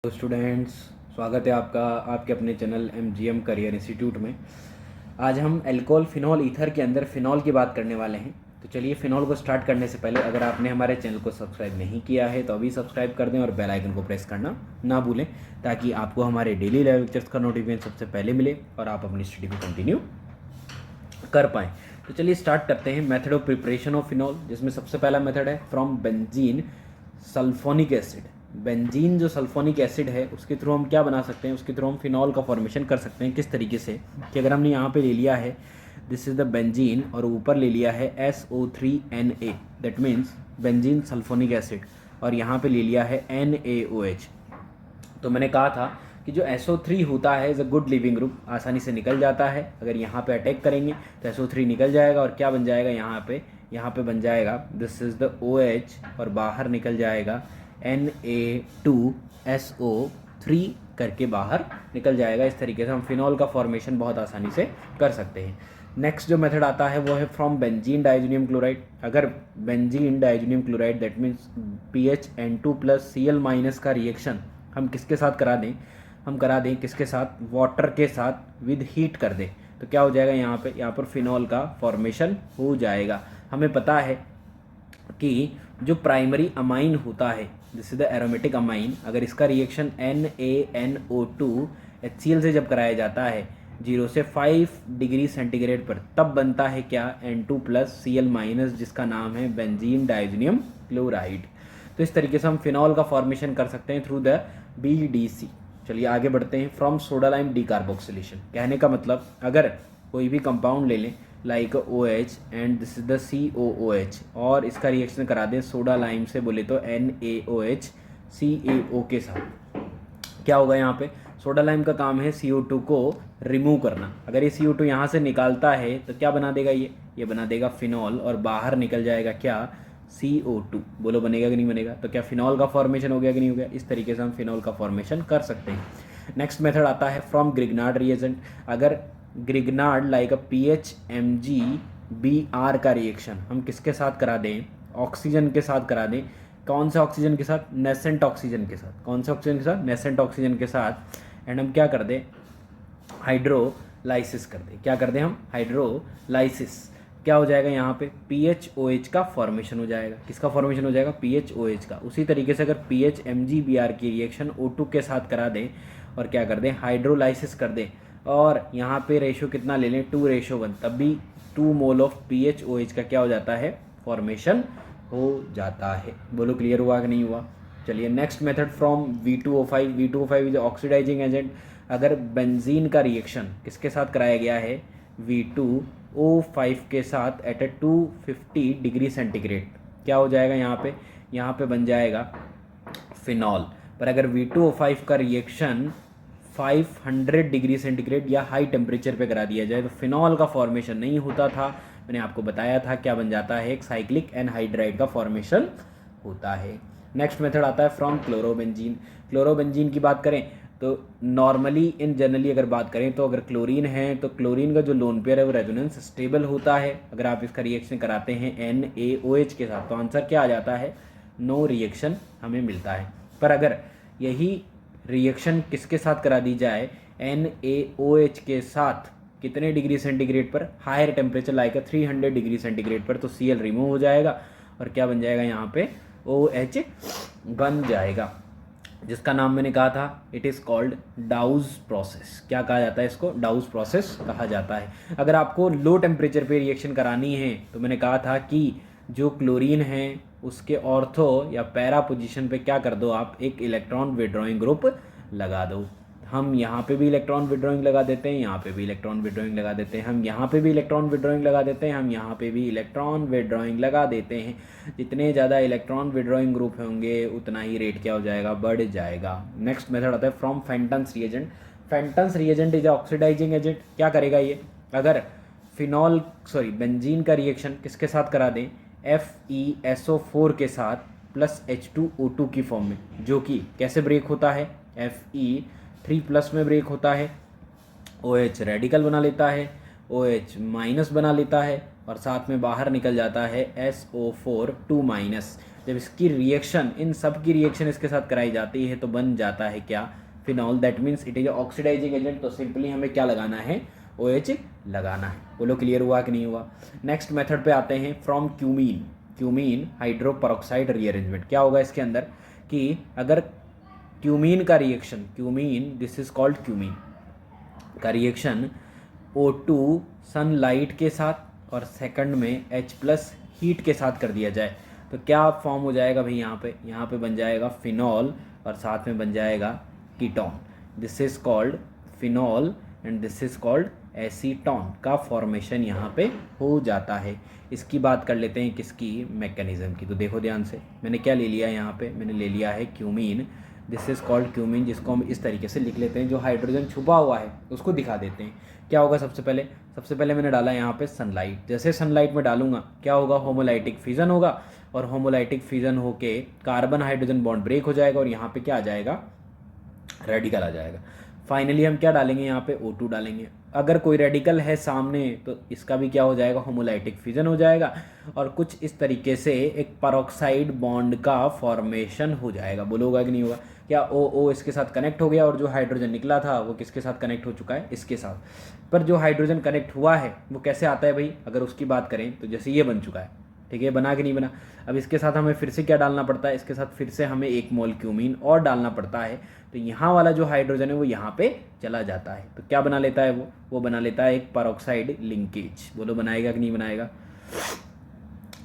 तो स्टूडेंट्स, स्वागत है आपका आपके अपने चैनल MGM करियर इंस्टीट्यूट में। आज हम एल्कोहल फिनॉल ईथर के अंदर फिनॉल की बात करने वाले हैं। तो चलिए, फिनॉल को स्टार्ट करने से पहले अगर आपने हमारे चैनल को सब्सक्राइब नहीं किया है तो अभी सब्सक्राइब कर दें और बेल आइकन को प्रेस करना ना भूलें, ताकि आपको हमारे डेली लाइव लेक्चर्स का नोटिफिकेशन सबसे पहले मिले और आप अपनी स्टडी को कंटिन्यू कर पाएँ। तो चलिए स्टार्ट करते हैं method of preparation of phenol, जिसमें सबसे पहला मेथड है from benzene sulphonic acid. Benzene जो सल्फोनिक एसिड है उसके थ्रू हम क्या बना सकते हैं, उसके थ्रू हम फिनॉल का फॉर्मेशन कर सकते हैं। किस तरीके से कि अगर हमने यहाँ पे ले लिया है दिस इज द बेंजीन और ऊपर ले लिया है SO3Na, that means benzene sulphonic acid, और यहाँ पे ले लिया है NaOH। तो मैंने कहा था कि जो SO3 होता है is a good leaving group, आसानी से निकल जाता है। अगर यहाँ पे अटैक करेंगे तो SO3 निकल जाएगा और क्या बन जाएगा, यहाँ पे बन जाएगा दिस इज़ द OH और बाहर निकल जाएगा Na2SO3 करके बाहर निकल जाएगा। इस तरीके से हम फिनॉल का फॉर्मेशन बहुत आसानी से कर सकते हैं। नेक्स्ट जो मेथड आता है वो है फ्रॉम बेंजीन डाइजोनियम क्लोराइड। अगर benzene diazonium chloride that means BHN2+Cl- का रिएक्शन हम किसके साथ करा दें, हम करा दें किसके साथ, वाटर के साथ विद हीट कर दें, तो क्या हो जाएगा, यहाँ पर फिनॉल का फॉर्मेशन हो जाएगा। हमें पता है कि जो प्राइमरी अमाइन होता है this is the aromatic amine, अगर इसका रिएक्शन NaNO2 HCl से जब कराया जाता है 0 से 5 डिग्री सेंटीग्रेड पर, तब बनता है क्या, N2+Cl-, जिसका नाम है बेंजीन डाइजोनियम क्लोराइड। तो इस तरीके से हम फिनॉल का फॉर्मेशन कर सकते हैं थ्रू द BDC। चलिए आगे बढ़ते हैं। फ्रॉम सोडा लाइम डीकार्बोक्सिलेशन, कहने का मतलब अगर कोई भी कंपाउंड ले लें like OH and this is the COOH और इसका रिएक्शन करा दें सोडा लाइम से, बोले तो NaOH CaO के साथ, क्या होगा, यहाँ पे सोडा लाइम का काम है CO2 को रिमूव करना। अगर ये CO2 यहाँ से निकालता है तो क्या बना देगा, ये बना देगा फिनॉल और बाहर निकल जाएगा क्या, CO2। बोलो बनेगा कि नहीं बनेगा। तो क्या फिनॉल का फॉर्मेशन हो गया कि नहीं हो गया। इस तरीके से हम फिनॉल का फॉर्मेशन कर सकते हैं। नेक्स्ट मेथड आता है फ्रॉम ग्रिग्नार्ड रिएजेंट। अगर ग्रिग्नार्ड लाइक अ PHMgBr का रिएक्शन हम किसके साथ करा दें, ऑक्सीजन के साथ करा दें। कौन से ऑक्सीजन के साथ, नेसेंट ऑक्सीजन के साथ। कौन से ऑक्सीजन के साथ, नेसेंट ऑक्सीजन के साथ। एंड हम क्या कर दें, हाइड्रोलाइसिस कर दें। क्या कर दें हम, हाइड्रोलाइसिस। क्या हो जाएगा, यहाँ पे PHOH का फॉर्मेशन हो जाएगा। किसका फॉर्मेशन हो जाएगा, PHOH का। उसी तरीके से अगर PHMgBr की रिएक्शन O2 के साथ करा दें और क्या कर दें, हाइड्रोलाइसिस कर दें, और यहाँ पे रेशो कितना ले लें, 2:1, तब भी 2 मोल ऑफ PHOH का क्या हो जाता है, फॉर्मेशन हो जाता है। बोलो क्लियर हुआ कि नहीं हुआ। चलिए next method from V2O5। V2O5 is oxidising agent. अगर बेंजीन का रिएक्शन किसके साथ कराया गया है, V2O5 के साथ एट 250 डिग्री सेंटीग्रेड, क्या हो जाएगा, यहाँ पे बन जाएगा फिनॉल। पर अगर V2O5 का रिएक्शन 500 डिग्री सेंटीग्रेड या हाई टेम्परेचर पे करा दिया जाए तो फिनॉल का फॉर्मेशन नहीं होता था। मैंने आपको बताया था क्या बन जाता है, एक साइक्लिक एनहाइड्राइड का फॉर्मेशन होता है। नेक्स्ट मेथड आता है फ्रॉम क्लोरोबेंजीन। क्लोरोबेंजीन की बात करें तो नॉर्मली इन जनरली अगर बात करें तो अगर क्लोरीन है तो क्लोरीन का जो लोन पेयर है वो रेजोनेंस स्टेबल होता है। अगर आप इसका रिएक्शन कराते हैं NaOH के साथ तो आंसर क्या आ जाता है, नो रिएक्शन हमें मिलता है। पर अगर यही रिएक्शन किसके साथ करा दी जाए, NaOH के साथ, कितने डिग्री सेंटीग्रेड पर, higher temperature like 300 degree centigrade पर, तो Cl रिमूव हो जाएगा और क्या बन जाएगा, यहाँ पे OH बन जाएगा, जिसका नाम मैंने कहा था it is called douse process. क्या कहा जाता है इसको, डाउज प्रोसेस कहा जाता है। अगर आपको लो टेम्परेचर पे रिएक्शन करानी है तो मैंने कहा था कि जो क्लोरीन है उसके ऑर्थो या पैरा पोजीशन पे क्या कर दो, आप एक इलेक्ट्रॉन विड्रॉइंग ग्रुप लगा दो। हम यहाँ पे भी इलेक्ट्रॉन विड्रॉइंग लगा देते हैं, यहाँ पे भी इलेक्ट्रॉन विड्रॉइंग लगा देते हैं, हम यहाँ पे भी इलेक्ट्रॉन विड्रॉइंग लगा देते हैं, हम यहाँ पे भी इलेक्ट्रॉन विड्रॉइंग लगा देते हैं। जितने ज़्यादा इलेक्ट्रॉन विड्रॉइंग ग्रुप होंगे उतना ही रेट क्या हो जाएगा, बढ़ जाएगा। नेक्स्ट मेथड आता है from Fenton's reagent. Fenton's reagent is oxidising agent. क्या करेगा ये, अगर बेंजीन का रिएक्शन किसके साथ करा दें, FeSO4 के साथ प्लस H2O2 की फॉर्म में, जो कि कैसे ब्रेक होता है, Fe3+ में ब्रेक होता है, OH रेडिकल बना लेता है, OH- बना लेता है और साथ में बाहर निकल जाता है SO4 2-। जब इसकी रिएक्शन, इन सब की रिएक्शन इसके साथ कराई जाती है तो बन जाता है क्या, phenol. That means it is oxidising agent. तो सिंपली हमें क्या लगाना है, OH लगाना है। बोलो क्लियर हुआ कि नहीं हुआ। नेक्स्ट मेथड पे आते हैं, from cumene, cumene hydro peroxide rearrangement. क्या होगा इसके अंदर कि अगर क्यूमीन का reaction, cumene this is called cumene का रिएक्शन O2 सनलाइट के साथ और सेकंड में H+ हीट के साथ कर दिया जाए तो क्या फॉर्म हो जाएगा भाई, यहाँ पे बन जाएगा फिनॉल और साथ में बन जाएगा ketone. This is called phenol and this is called acetone का फॉर्मेशन यहाँ पे हो जाता है। इसकी बात कर लेते हैं किसकी, मैकेनिज्म की। तो देखो ध्यान से, मैंने क्या ले लिया यहाँ पे, मैंने ले लिया है cumene. This is called cumene, जिसको हम इस तरीके से लिख लेते हैं, जो हाइड्रोजन छुपा हुआ है उसको दिखा देते हैं। क्या होगा, सबसे पहले मैंने डाला यहाँ पे सनलाइट। जैसे सनलाइट में डालूंगा क्या होगा, होमोलाइटिक फिजन होगा और होमोलाइटिक फिजन होके कार्बन हाइड्रोजन बॉन्ड ब्रेक हो जाएगा और यहाँ पे क्या आ जाएगा, रेडिकल आ जाएगा। फाइनली हम क्या डालेंगे, यहाँ पे O2 डालेंगे। अगर कोई रेडिकल है सामने तो इसका भी क्या हो जाएगा, होमोलाइटिक फिजन हो जाएगा और कुछ इस तरीके से एक पेरोक्साइड बॉन्ड का फॉर्मेशन हो जाएगा। बोलो होगा कि नहीं होगा। क्या O इसके साथ कनेक्ट हो गया और जो हाइड्रोजन निकला था वो किसके साथ कनेक्ट हो चुका है, इसके साथ। पर जो हाइड्रोजन कनेक्ट हुआ है वो कैसे आता है भाई, अगर उसकी बात करें तो जैसे ये बन चुका है, ठीक है, बना कि नहीं बना। अब इसके साथ हमें फिर से क्या डालना पड़ता है, इसके साथ फिर से हमें 1 मोल क्यूमीन और डालना पड़ता है। तो यहाँ वाला जो हाइड्रोजन है वो यहाँ पे चला जाता है तो क्या बना लेता है वो बना लेता है एक पेरोक्साइड लिंकेज। बोलो बनाएगा कि नहीं बनाएगा।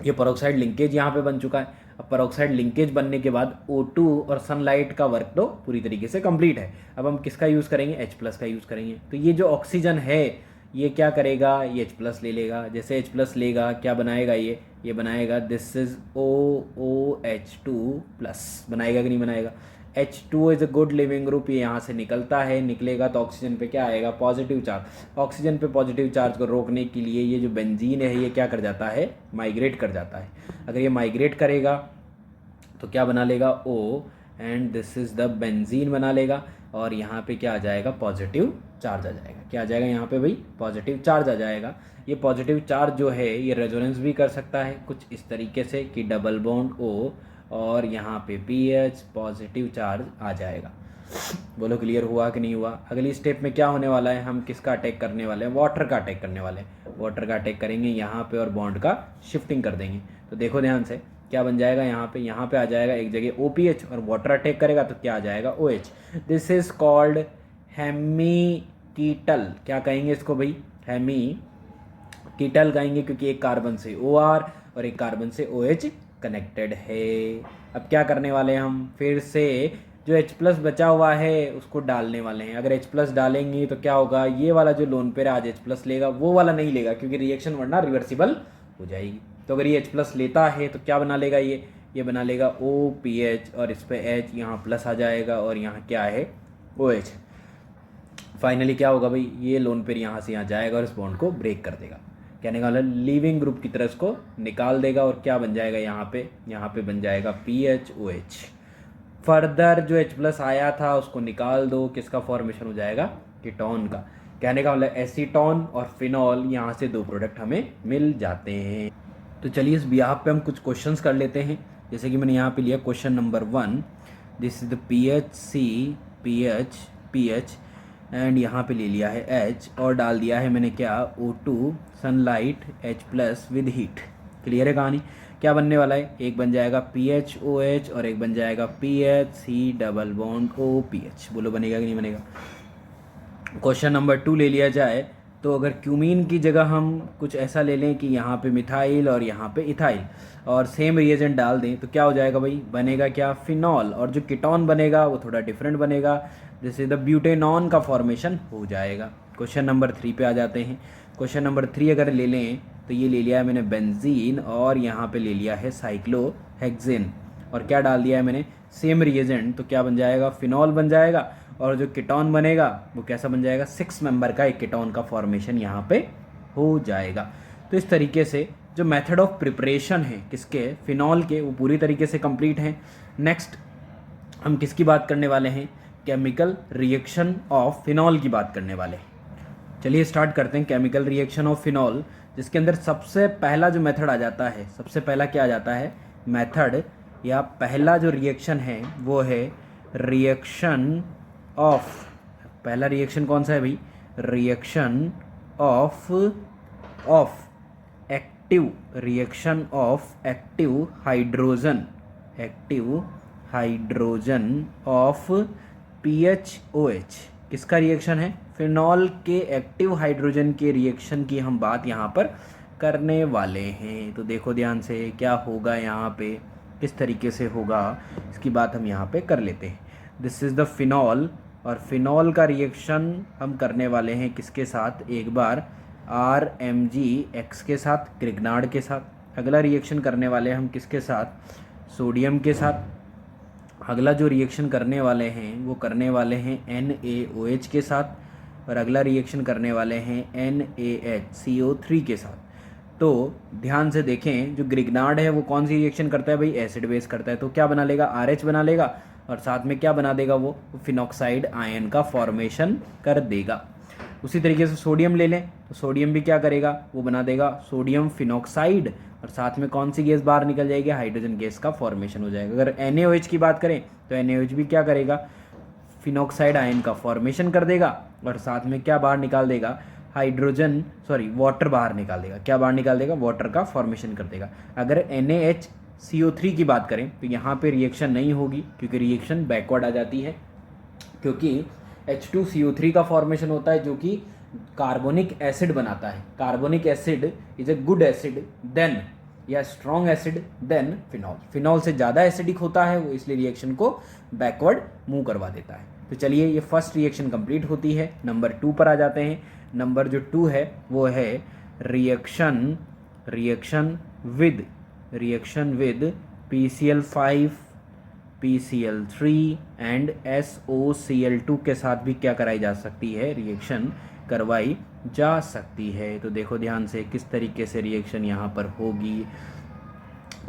ये पेरोक्साइड लिंकेज यहाँ पे बन चुका है। अब पेरोक्साइड लिंकेज बनने के बाद O2 और सनलाइट का वर्क तो पूरी तरीके से कंप्लीट है। अब हम किसका यूज़ करेंगे, H+ का यूज़ करेंगे। तो ये जो ऑक्सीजन है ये क्या करेगा, ये H+ ले लेगा। जैसे H+ लेगा क्या बनाएगा, ये बनाएगा दिस इज OOH2+। बनाएगा कि नहीं बनाएगा। H2 is a good leaving group, ये यहाँ से निकलता है, निकलेगा तो ऑक्सीजन पे क्या आएगा, पॉजिटिव चार्ज। ऑक्सीजन पे पॉजिटिव चार्ज को रोकने के लिए ये जो बेंजीन है ये क्या कर जाता है, माइग्रेट कर जाता है। अगर ये माइग्रेट करेगा तो क्या बना लेगा, O and this is the benzene बना लेगा और यहाँ पे क्या आ जाएगा, पॉजिटिव चार्ज आ जाएगा। क्या आ जाएगा यहाँ पे भाई, पॉजिटिव चार्ज आ जाएगा। ये पॉजिटिव चार्ज जो है ये रेजोनेंस भी कर सकता है कुछ इस तरीके से कि डबल बॉन्ड O और यहाँ पे PH पॉजिटिव चार्ज आ जाएगा। बोलो क्लियर हुआ कि नहीं हुआ। अगली स्टेप में क्या होने वाला है, हम किसका अटैक करने वाले हैं, वाटर का अटैक करने वाले हैं। वाटर का अटैक करेंगे यहाँ पे और बॉन्ड का शिफ्टिंग कर देंगे। तो देखो ध्यान से क्या बन जाएगा, यहाँ पे आ जाएगा एक जगह OPH और वाटर अटैक करेगा तो क्या आ जाएगा, OH। This is called hemiketal. क्या कहेंगे इसको भाई, हेमीकीटल कहेंगे क्योंकि एक कार्बन से OR और एक कार्बन से OH कनेक्टेड है। अब क्या करने वाले हैं हम, फिर से जो H+ बचा हुआ है उसको डालने वाले हैं। अगर H+ डालेंगे तो क्या होगा, ये वाला जो लोन पेयर आज H+ लेगा वो वाला नहीं लेगा क्योंकि रिएक्शन वरना रिवर्सिबल हो जाएगी। तो अगर ये H+ लेता है तो क्या बना लेगा, ये बना लेगा OPH और इस पे H, यहाँ प्लस आ जाएगा और यहाँ क्या है OH। फाइनली क्या होगा भाई, ये लोन पेयर यहाँ से यहाँ जाएगा और इस बॉन्ड को ब्रेक कर देगा। कहने का मतलब लिविंग ग्रुप की तरह इसको निकाल देगा और क्या बन जाएगा, यहाँ पे बन जाएगा PHOH। फर्दर जो H+ आया था उसको निकाल दो, किसका फॉर्मेशन हो जाएगा, कीटोन का। कहने का मतलब एसीटोन और फिनॉल, यहाँ से 2 प्रोडक्ट हमें मिल जाते हैं। तो चलिए इस बिहाफ पे हम कुछ क्वेश्चंस कर लेते हैं। जैसे कि मैंने यहाँ पे लिया question number 1, this is the PH and यहाँ पे ले लिया है H और डाल दिया है मैंने क्या, O2 sunlight H+ with heat. Clear है कहानी। क्या बनने वाला है, एक बन जाएगा PHOH और एक बन जाएगा PHC डबल बॉन्ड OPH। बोलो बनेगा कि नहीं बनेगा। क्वेश्चन नंबर 2 ले लिया जाए तो अगर क्यूमीन की जगह हम कुछ ऐसा ले लें कि यहाँ पे मिथाइल और यहाँ पे इथाइल और सेम रिएजेंट डाल दें तो क्या हो जाएगा भाई, बनेगा क्या, फिनॉल। और जो कीटोन बनेगा वो थोड़ा डिफरेंट बनेगा, जैसे द ब्यूटेनॉन का फॉर्मेशन हो जाएगा। क्वेश्चन नंबर 3 पे आ जाते हैं। क्वेश्चन नंबर 3 अगर ले लें तो ये ले लिया है मैंने बेंजीन और यहाँ पे ले लिया है साइक्लोहेक्सेन और क्या डाल दिया है मैंने, सेम रिएजेंट। तो क्या बन जाएगा, फिनॉल बन जाएगा और जो कीटोन बनेगा वो कैसा बन जाएगा, 6 मेंबर का एक कीटोन का फॉर्मेशन यहाँ पे हो जाएगा। तो इस तरीके से जो मेथड ऑफ प्रिपरेशन है किसके, फिनॉल के, वो पूरी तरीके से कंप्लीट है। नेक्स्ट हम किसकी बात करने वाले हैं, केमिकल रिएक्शन ऑफ फिनॉल की बात करने वाले हैं। चलिए स्टार्ट करते हैं केमिकल रिएक्शन ऑफ फिनॉल, जिसके अंदर सबसे पहला जो मेथड आ जाता है, सबसे पहला क्या आ जाता है, मेथड या पहला जो रिएक्शन है वो है रिएक्शन ऑफ, पहला रिएक्शन कौन सा है भाई, reaction of active, reaction of active hydrogen, active hydrogen of PHOH। किसका रिएक्शन है, फिनॉल के एक्टिव हाइड्रोजन के रिएक्शन की हम बात यहाँ पर करने वाले हैं। तो देखो ध्यान से क्या होगा यहाँ पे, किस तरीके से होगा इसकी बात हम यहाँ पे कर लेते हैं। दिस इज़ द फिनॉल, और फिनॉल का रिएक्शन हम करने वाले हैं किसके साथ, एक बार RMgX के साथ, ग्रिग्नार्ड के साथ। अगला रिएक्शन करने वाले हम किसके साथ, सोडियम के साथ। अगला जो रिएक्शन करने वाले हैं वो करने वाले हैं NaOH के साथ, और अगला रिएक्शन करने वाले हैं NaHCO3 के साथ। तो ध्यान से देखें, जो ग्रिग्नार्ड है वो कौन सी रिएक्शन करता है भाई, एसिड बेस करता है। तो क्या बना लेगा, RH बना लेगा, और साथ में क्या बना देगा, वो फिनॉक्साइड आयन का फॉर्मेशन कर देगा। उसी तरीके से सोडियम ले लें, तो सोडियम भी क्या करेगा, वो बना देगा सोडियम फिनॉक्साइड, और साथ में कौन सी गैस बाहर निकल जाएगी, हाइड्रोजन गैस का फॉर्मेशन हो जाएगा। अगर NaOH की बात करें तो NaOH भी क्या करेगा, फिनॉक्साइड आयन का फॉर्मेशन कर देगा, और साथ में क्या बाहर निकाल देगा, वाटर बाहर निकाल देगा। क्या बाहर निकाल देगा, वाटर का फॉर्मेशन कर देगा। अगर NaHCO3 की बात करें तो यहाँ पे रिएक्शन नहीं होगी, क्योंकि रिएक्शन बैकवर्ड आ जाती है, क्योंकि H2CO3 का फॉर्मेशन होता है जो कि कार्बोनिक एसिड बनाता है। Carbonic acid is a good acid than, या strong acid than phenol. Phenol से ज़्यादा एसिडिक होता है वो, इसलिए रिएक्शन को बैकवर्ड मूव करवा देता है। तो चलिए, ये फर्स्ट रिएक्शन कंप्लीट होती है। नंबर 2 पर आ जाते हैं। नंबर जो 2 है वो है reaction with PCl5, PCl3 and SOCl2 के साथ भी क्या कराई जा सकती है, रिएक्शन करवाई जा सकती है। तो देखो ध्यान से किस तरीके से रिएक्शन यहाँ पर होगी।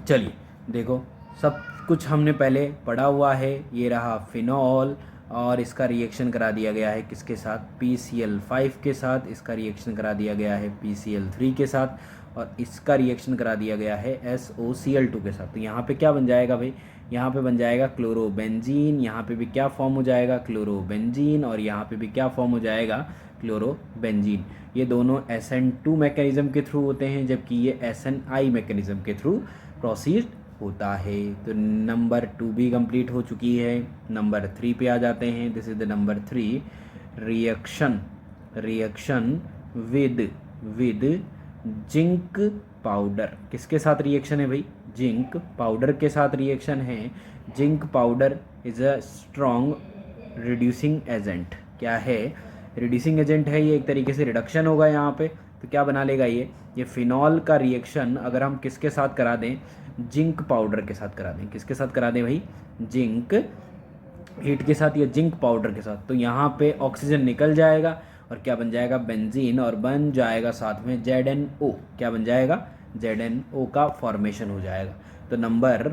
चलिए देखो, सब कुछ हमने पहले पढ़ा हुआ है। ये रहा फिनॉल, और इसका रिएक्शन करा दिया गया है किसके साथ, PCl5 के साथ। इसका रिएक्शन करा दिया गया है PCl3 के साथ, और इसका रिएक्शन करा दिया गया है SOCl2 के साथ। तो यहाँ पे क्या बन जाएगा भाई, यहाँ पे बन जाएगा क्लोरोबेंजीन। यहाँ पे भी क्या फॉर्म हो जाएगा, क्लोरोबेंजीन, और यहाँ पे भी क्या फॉर्म हो जाएगा, क्लोरोबेंजीन। ये दोनों SN2 मैकेनिज्म के थ्रू होते हैं, जबकि ये SNI मैकेनिज्म के थ्रू प्रोसीड होता है। तो नंबर 2 भी कंप्लीट हो चुकी है। नंबर 3 पे आ जाते हैं। This is the number 3, reaction with zinc powder. किसके साथ रिएक्शन है भाई, जिंक पाउडर के साथ रिएक्शन है। Zinc powder is a strong reducing agent. क्या है, रिड्यूसिंग एजेंट है, ये एक तरीके से रिडक्शन होगा यहाँ पे। तो क्या बना लेगा ये फिनॉल का रिएक्शन अगर हम किसके साथ करा दें, जिंक पाउडर के साथ करा दें। किसके साथ करा दें भाई, जिंक हीट के साथ या जिंक पाउडर के साथ। तो यहाँ पे ऑक्सीजन निकल जाएगा, और क्या बन जाएगा, बेंजीन, और बन जाएगा साथ में ZNO। क्या बन जाएगा, ZNO का फॉर्मेशन हो जाएगा। तो नंबर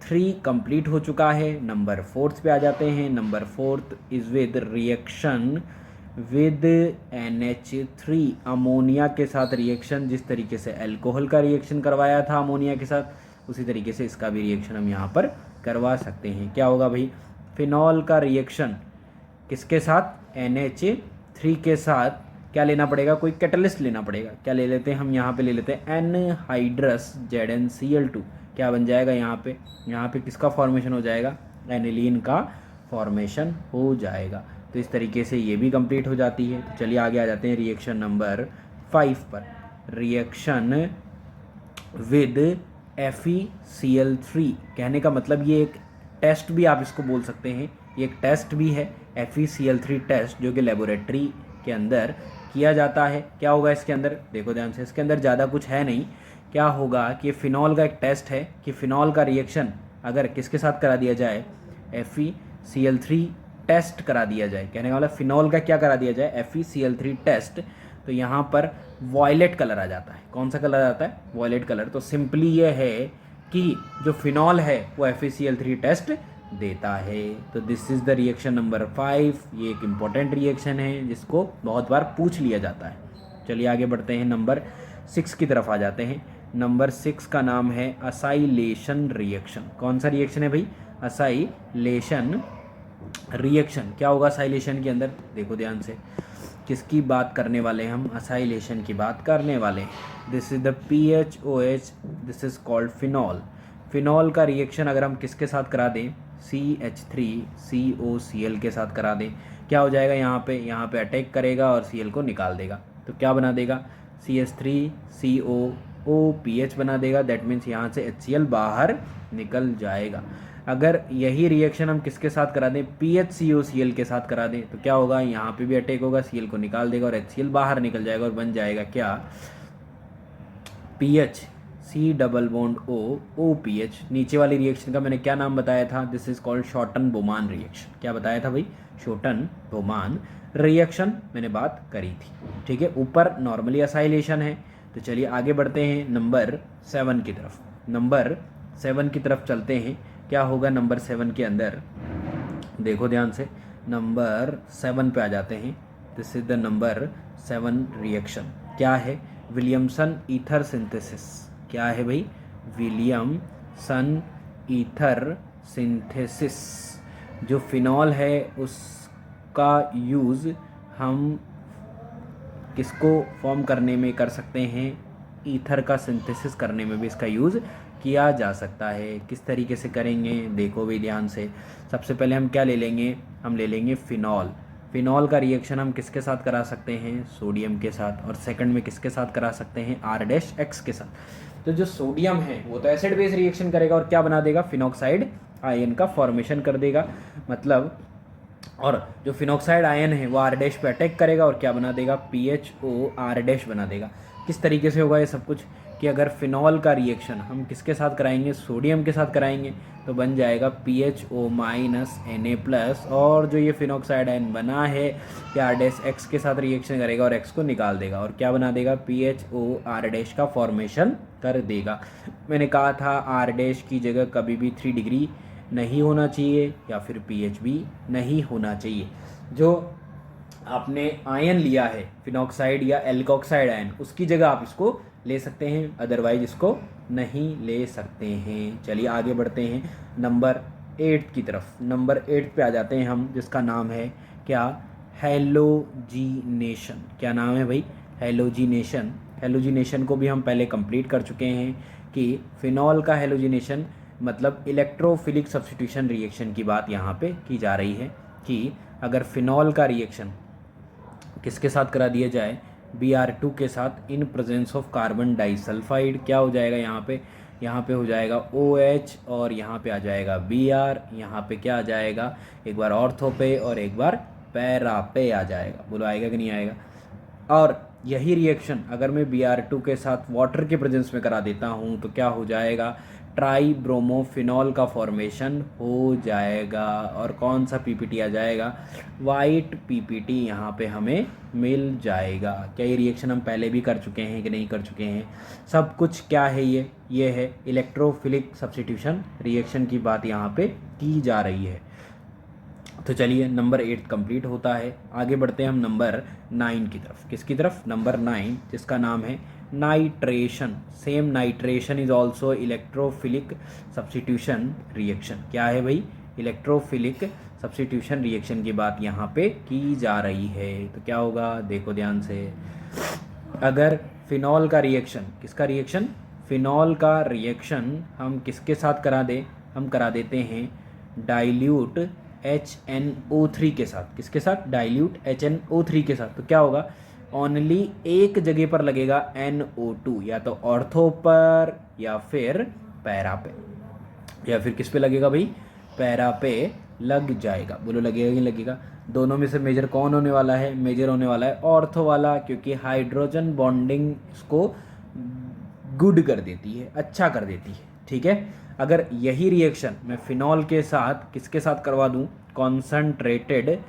3 कंप्लीट हो चुका है। नंबर 4 पे आ जाते हैं। Number 4 is with reaction with NH3, ammonia के साथ रिएक्शन। जिस तरीके से अल्कोहल का रिएक्शन करवाया था अमोनिया के साथ, उसी तरीके से इसका भी रिएक्शन हम यहाँ पर करवा सकते हैं। क्या होगा भाई, फिनॉल का रिएक्शन किसके साथ, NH3 के साथ। क्या लेना पड़ेगा, कोई कैटलिस्ट लेना पड़ेगा। क्या ले लेते हैं हम, यहाँ पे ले लेते हैं एनहाइड्रस ZnCl2। क्या बन जाएगा यहाँ पे किसका फॉर्मेशन हो जाएगा, एनिलीन का फॉर्मेशन हो जाएगा। तो इस तरीके से ये भी कंप्लीट हो जाती है। तो चलिए आगे आ जाते हैं रिएक्शन नंबर 5 पर। रिएक्शन विद FeCl3, कहने का मतलब ये एक टेस्ट भी आप इसको बोल सकते हैं, ये एक टेस्ट भी है FeCl3 टेस्ट, जो कि लेबोरेटरी के अंदर किया जाता है। क्या होगा इसके अंदर, देखो ध्यान से, इसके अंदर ज़्यादा कुछ है नहीं। क्या होगा कि फिनॉल का एक टेस्ट है कि फिनॉल का रिएक्शन अगर किसके साथ करा दिया जाए, FeCl3 टेस्ट करा दिया जाए। कहने वाला फिनॉल का क्या करा दिया जाए, FeCl3 टेस्ट। तो यहाँ पर वॉयलेट कलर आ जाता है। कौन सा कलर आता है, वॉयलेट कलर। तो सिंपली ये है कि जो फिनॉल है वो FeCl3 टेस्ट देता है। तो this is the reaction number 5। ये एक इम्पॉर्टेंट रिएक्शन है जिसको बहुत बार पूछ लिया जाता है। चलिए आगे बढ़ते हैं, नंबर 6 की तरफ आ जाते हैं। नंबर 6 का नाम है असाइलेशन रिएक्शन। कौन सा रिएक्शन है भाई? Acylation reaction. क्या होगा असाइलेशन के अंदर? देखो ध्यान से, किसकी बात करने वाले हैं हम? असाइलेशन की बात करने वाले हैं। This is the PHOH, this is called phenol. Phenol का रिएक्शन अगर हम किसके साथ करा दें? CH3COCl के साथ करा दें, क्या हो जाएगा? यहाँ पे अटैक करेगा और Cl को निकाल देगा। तो क्या बना देगा? CH3COOPH बना देगा। दैट मीन्स यहाँ से HCl बाहर निकल जाएगा। अगर यही रिएक्शन हम किसके साथ करा दें? PHCOCl के साथ करा दें, तो क्या होगा? यहाँ पे भी अटैक होगा, Cl को निकाल देगा और HCl बाहर निकल जाएगा और बन जाएगा क्या? PH C double bond O OPH। नीचे वाली रिएक्शन का मैंने क्या नाम बताया था? This is called Schotten Baumann reaction. क्या बताया था भाई? शॉर्टन बोमान रिएक्शन मैंने बात करी थी। ठीक है, ऊपर नॉर्मली असाइलेशन है। तो चलिए आगे बढ़ते हैं नंबर 7 की तरफ। नंबर 7 की तरफ चलते हैं। क्या होगा नंबर 7 के अंदर? देखो ध्यान से, नंबर 7 पे आ जाते हैं। This is the number 7 reaction. क्या है? Williamson ether synthesis. क्या है भाई? Williamson ether synthesis. जो फिनॉल है उसका यूज़ हम किसको फॉर्म करने में कर सकते हैं? ईथर का सिंथेसिस करने में भी इसका यूज़ किया जा सकता है। किस तरीके से करेंगे? देखो भी ध्यान से। सबसे पहले हम क्या ले लेंगे? हम ले लेंगे फिनॉल। फिनॉल का रिएक्शन हम किसके साथ करा सकते हैं? सोडियम के साथ। और सेकंड में किसके साथ करा सकते हैं? R-X के साथ। तो जो सोडियम है वो तो एसिड बेस रिएक्शन करेगा और क्या बना देगा? फिनॉक्साइड आयन का फॉर्मेशन कर देगा। मतलब, और जो फिनॉक्साइड आयन है वो R- पे अटैक करेगा और क्या बना देगा? PHOR- बना देगा। किस तरीके से होगा ये सब कुछ? कि अगर फिनॉल का रिएक्शन हम किसके साथ कराएंगे? सोडियम के साथ कराएंगे, तो बन जाएगा PHO-Na+। और जो ये फिनॉक्साइड आयन बना है ये R-X के साथ रिएक्शन करेगा और X को निकाल देगा और क्या बना देगा? PHOR- का फॉर्मेशन कर देगा। मैंने कहा था R- की जगह कभी भी 3 डिग्री नहीं होना चाहिए या फिर pH भी नहीं होना चाहिए। जो आपने आयन लिया है फिनॉक्साइड या एल्कोक्साइड आयन, उसकी जगह आप इसको ले सकते हैं, अदरवाइज इसको नहीं ले सकते हैं। चलिए आगे बढ़ते हैं नंबर 8 की तरफ। नंबर 8 पे आ जाते हैं हम, जिसका नाम है क्या? हैलोजिनेशन। क्या नाम है भाई? हैलोजिनेशन। हैलोजिनेशन को भी हम पहले कंप्लीट कर चुके हैं कि फिनॉल का हैलोजिनेशन मतलब इलेक्ट्रोफिलिक सब्स्टिट्यूशन रिएक्शन की बात यहाँ पे की जा रही है कि अगर फिनॉल का रिएक्शन किसके साथ करा दिया जाए? Br2 के साथ in presence of carbon disulphide, क्या हो जाएगा यहाँ पे? यहाँ पे हो जाएगा OH और यहाँ पे आ जाएगा Br। यहाँ पे क्या आ जाएगा? एक बार ऑर्थो पे और एक बार पैरा पे आ जाएगा। बोलो आएगा कि नहीं आएगा? और यही रिएक्शन अगर मैं Br2 के साथ वाटर के प्रेजेंस में करा देता हूँ तो क्या हो जाएगा? ट्राई ब्रोमोफिनॉल का फॉर्मेशन हो जाएगा। और कौन सा PPT आ जाएगा? वाइट PPT यहाँ पे हमें मिल जाएगा। क्या ये रिएक्शन हम पहले भी कर चुके हैं कि नहीं कर चुके हैं? सब कुछ क्या है? ये है इलेक्ट्रोफिलिक सब्स्टिट्यूशन रिएक्शन की बात यहाँ पे की जा रही है। तो चलिए नंबर 8 कंप्लीट होता है। आगे बढ़ते हैं हम नंबर 9 की तरफ। किसकी तरफ? नंबर 9, जिसका नाम है nitration. Same nitration is also electrophilic substitution reaction. क्या है भाई? इलेक्ट्रोफिलिक सब्स्टिट्यूशन रिएक्शन की बात यहाँ पे की जा रही है। तो क्या होगा? देखो ध्यान से, अगर फिनॉल का रिएक्शन, किसका रिएक्शन? फिनॉल का रिएक्शन हम किसके साथ करा दें? हम करा देते हैं डाइल्यूट HNO3 के साथ। किसके साथ? डाइल्यूट HNO3 के साथ। तो क्या होगा? ओनली एक जगह पर लगेगा NO2, या तो ऑर्थो पर या फिर पैरा पे, या फिर किस पे लगेगा भाई? पैरा पे लग जाएगा। बोलो लगेगा कि लगेगा? दोनों में से मेजर कौन होने वाला है? मेजर होने वाला है ऑर्थो वाला, क्योंकि हाइड्रोजन बॉन्डिंग इसको गुड कर देती है, अच्छा कर देती है। ठीक है, अगर यही रिएक्शन मैं फिनॉल के साथ किसके साथ करवा दूं? कॉन्सनट्रेटेड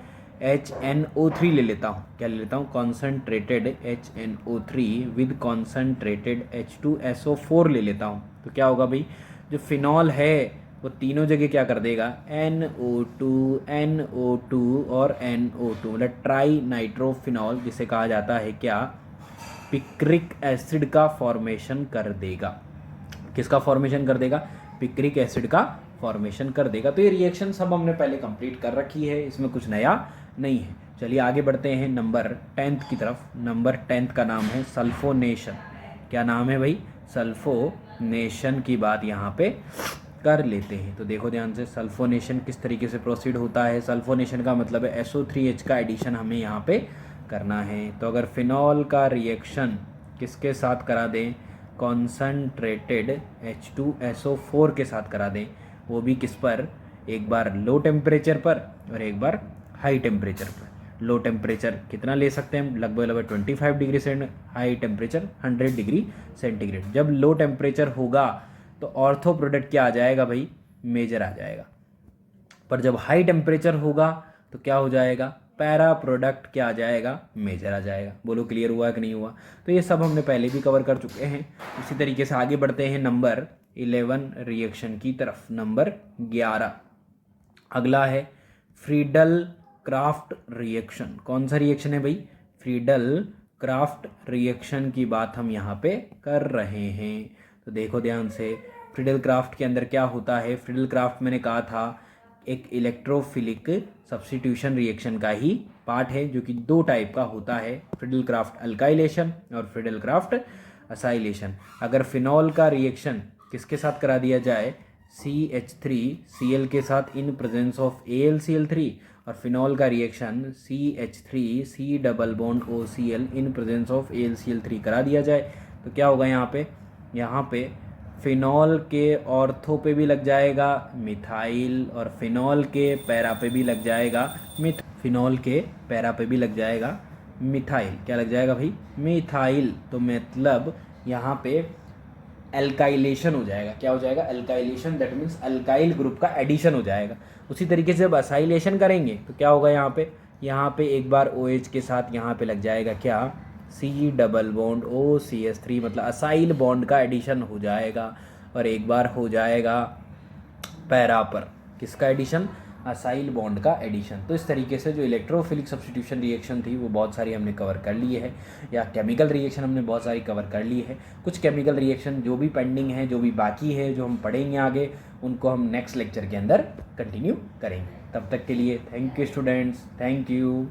HNO3 ले लेता हूँ। क्या ले लेता हूँ? Concentrated HNO3 with concentrated H2SO4 ले लेता हूँ। तो क्या होगा भाई? जो फिनॉल है वो तीनों जगह क्या कर देगा? NO2 NO2 और NO2, मतलब ट्राई नाइट्रोफिनॉल, जिसे कहा जाता है क्या? पिक्रिक एसिड का फॉर्मेशन कर देगा। किसका फॉर्मेशन कर देगा? पिक्रिक एसिड का फॉर्मेशन कर देगा। तो ये रिएक्शन सब हमने पहले कंप्लीट कर रखी है, इसमें कुछ नया नहीं है। चलिए आगे बढ़ते हैं नंबर 10 की तरफ। नंबर 10 का नाम है सल्फोनेशन। क्या नाम है भाई? सल्फोनेशन की बात यहाँ पे कर लेते हैं। तो देखो ध्यान से, सल्फोनेशन किस तरीके से प्रोसीड होता है। सल्फोनेशन का मतलब है SO3H का एडिशन हमें यहाँ पे करना है। तो अगर फिनॉल का रिएक्शन किसके साथ करा दें? कॉन्सनट्रेटेड H2SO4 के साथ करा दें, वो भी किस पर? एक बार लो टेम्परेचर पर और एक बार हाई टेम्परेचर पर। लो टेम्परेचर कितना ले सकते हैं हम? लगभग 25 degree cent, high temperature 100 degree centigrade. जब लो टेम्परेचर होगा तो ऑर्थो प्रोडक्ट क्या आ जाएगा भाई? मेजर आ जाएगा। पर जब हाई टेम्परेचर होगा तो क्या हो जाएगा? पैरा प्रोडक्ट क्या आ जाएगा? मेजर आ जाएगा। बोलो क्लियर हुआ कि नहीं हुआ? तो ये सब हमने पहले भी कवर कर चुके हैं। उसी तरीके से आगे बढ़ते हैं नंबर 11 रिएक्शन की तरफ। नंबर 11 अगला है फ्रीडल क्राफ्ट रिएक्शन। कौन सा रिएक्शन है भाई? फ्रीडल क्राफ्ट रिएक्शन की बात हम यहाँ पे कर रहे हैं। तो देखो ध्यान से, फ्रीडल क्राफ्ट के अंदर क्या होता है? फ्रीडल क्राफ्ट मैंने कहा था एक इलेक्ट्रोफिलिक सब्स्टिट्यूशन रिएक्शन का ही पार्ट है, जो कि दो टाइप का होता है, फ्रीडल क्राफ्ट अल्काइलेशन और फ्रीडल क्राफ्ट असाइलेशन। अगर फिनॉल का रिएक्शन किसके साथ करा दिया जाए? CH3Cl के साथ इन प्रेजेंस ऑफ AlCl3, और फिनॉल का reaction CH3C double bond OCl in presence of AlCl3 करा दिया जाए, तो क्या होगा यहाँ पे? यहाँ पे फिनॉल के ऑर्थो पे भी लग जाएगा मिथाइल, और फिनॉल के पैरा पे भी लग जाएगा फिनॉल के पैरा पे भी लग जाएगा मिथाइल। क्या लग जाएगा भाई? मिथाइल। तो मतलब यहाँ पे एल्काइलेशन हो जाएगा। क्या हो जाएगा? Alkylation. That means alkyl group का एडिशन हो जाएगा। उसी तरीके से जब असाइलेशन करेंगे तो क्या होगा यहाँ पे? यहाँ पे एक बार OH के साथ यहाँ पे लग जाएगा क्या? C डबल बॉन्ड OCH3, मतलब असाइल बॉन्ड का एडिशन हो जाएगा। और एक बार हो जाएगा पैरा पर किसका एडिशन? असाइल बॉन्ड का एडिशन। तो इस तरीके से जो इलेक्ट्रोफिलिक सब्स्टिट्यूशन रिएक्शन थी वो बहुत सारी हमने कवर कर ली है, या केमिकल रिएक्शन हमने बहुत सारी कवर कर ली है। कुछ केमिकल रिएक्शन जो भी पेंडिंग है, जो भी बाकी है, जो हम पढ़ेंगे आगे, उनको हम नेक्स्ट लेक्चर के अंदर कंटिन्यू करेंगे। तब तक के लिए thank you students, thank you.